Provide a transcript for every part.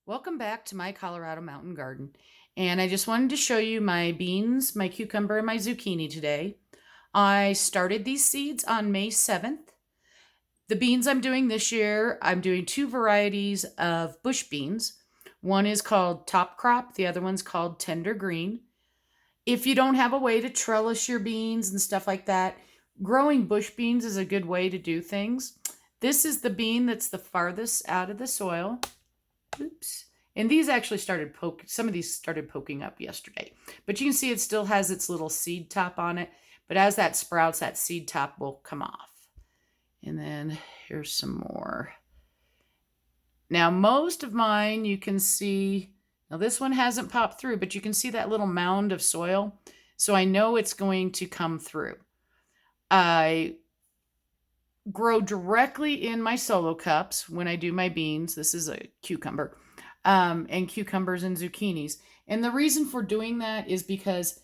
Welcome back to my Colorado mountain garden. And I just wanted to show you my beans, my cucumber, and my zucchini today. I started these seeds on May 7th. The beans I'm doing this year, I'm doing two varieties of bush beans. One is called top crop, the other one's called tender green. If you don't have a way to trellis your beans and stuff like that, growing bush beans is a good way to do things. This is the bean that's the farthest out of the soil. Oops. And these actually started some of these started poking up yesterday. But you can see it still has its little seed top on it. But as that sprouts, that seed top will come off. And then here's some more. Now, most of mine you can see, now this one hasn't popped through, but you can see that little mound of soil. So I know it's going to come through. I grow directly in my solo cups when I do my beans. This is a cucumber, and cucumbers and zucchinis. And the reason for doing that is because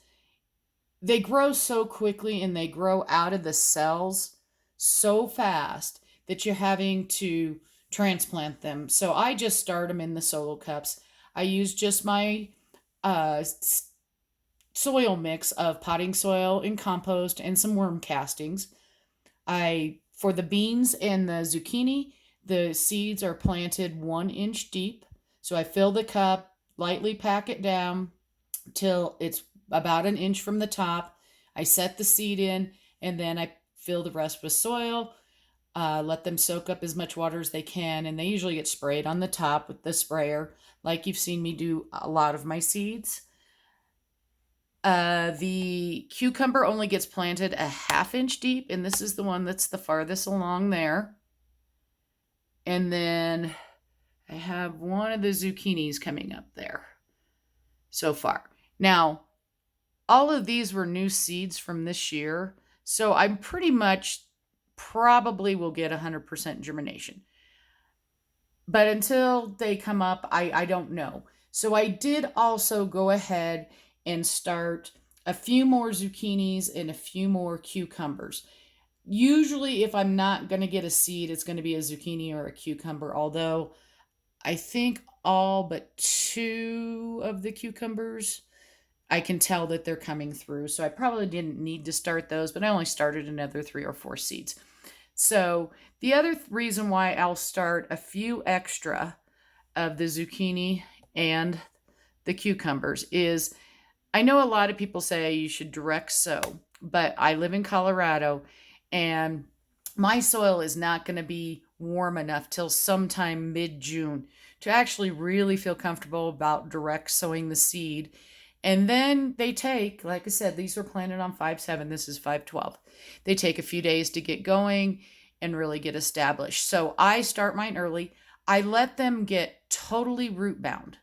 they grow so quickly and they grow out of the cells so fast that you're having to transplant them. So I just start them in the solo cups. I use just my soil mix of potting soil and compost and some worm castings. For the beans and the zucchini, the seeds are planted 1 inch deep. So I fill the cup, lightly pack it down till it's about an inch from the top. I set the seed in, and then I fill the rest with soil, let them soak up as much water as they can, and they usually get sprayed on the top with the sprayer, like you've seen me do a lot of my seeds. The cucumber only gets planted a 1/2 inch deep, and this is the one that's the farthest along there. And then I have one of the zucchinis coming up there so far. Now, all of these were new seeds from this year, so I'm pretty much probably will get 100% germination. But until they come up, I don't know. So I did also go ahead and start a few more zucchinis and a few more cucumbers. Usually, if I'm not going to get a seed, it's going to be a zucchini or a cucumber, although I think all but two of the cucumbers, I can tell that they're coming through. So I probably didn't need to start those, but I only started another 3 or 4 seeds. So the other reason why I'll start a few extra of the zucchini and the cucumbers is I know a lot of people say you should direct sow, but I live in Colorado and my soil is not going to be warm enough till sometime mid-June to actually really feel comfortable about direct sowing the seed. And then they take, like I said, these were planted on 5/7. This is 5/12. They take a few days to get going and really get established. So I start mine early. I let them get totally root bound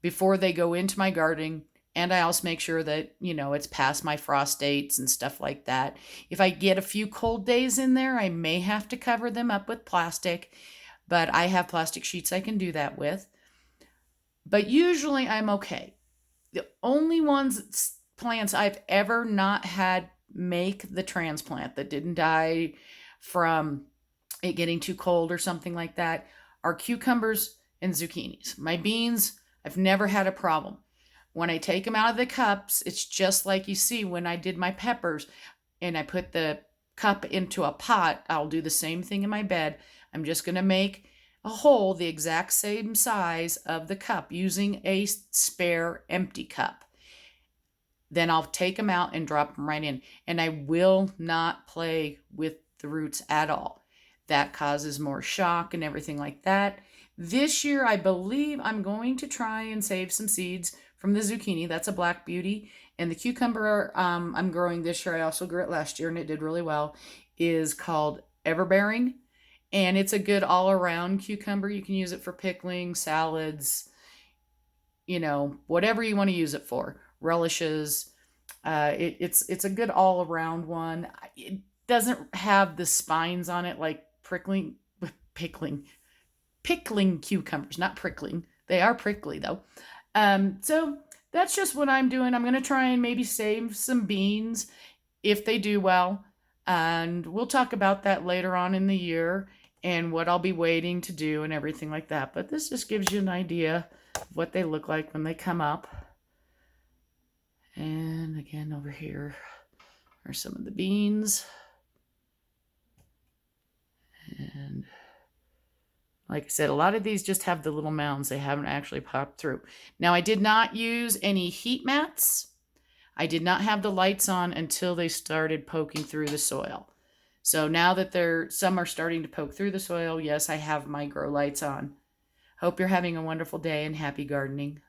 before they go into my garden. And I also make sure that, it's past my frost dates and stuff like that. If I get a few cold days in there, I may have to cover them up with plastic, but I have plastic sheets I can do that with. But usually I'm okay. The only plants I've ever not had make the transplant that didn't die from it getting too cold or something like that are cucumbers and zucchinis. My beans, I've never had a problem. When I take them out of the cups, it's just like you see when I did my peppers and I put the cup into a pot. I'll do the same thing in my bed. I'm just going to make a hole the exact same size of the cup using a spare empty cup. Then I'll take them out and drop them right in. And I will not play with the roots at all. That causes more shock and everything like that. This year, I believe I'm going to try and save some seeds from the zucchini. That's a black beauty. And the cucumber I'm growing this year, I also grew it last year and it did really well, is called Everbearing. And it's a good all-around cucumber. You can use it for pickling, salads, whatever you want to use it for. Relishes. It's a good all-around one. It doesn't have the spines on it like pickling cucumbers, not prickling. They are prickly though. So that's just what I'm doing. I'm going to try and maybe save some beans if they do well. And we'll talk about that later on in the year. and what I'll be waiting to do and everything like that. But this just gives you an idea of what they look like when they come up. And again, over here are some of the beans. And like I said, a lot of these just have the little mounds. They haven't actually popped through. Now, I did not use any heat mats. I did not have the lights on until they started poking through the soil. So now that some are starting to poke through the soil, yes, I have my grow lights on. Hope you're having a wonderful day and happy gardening.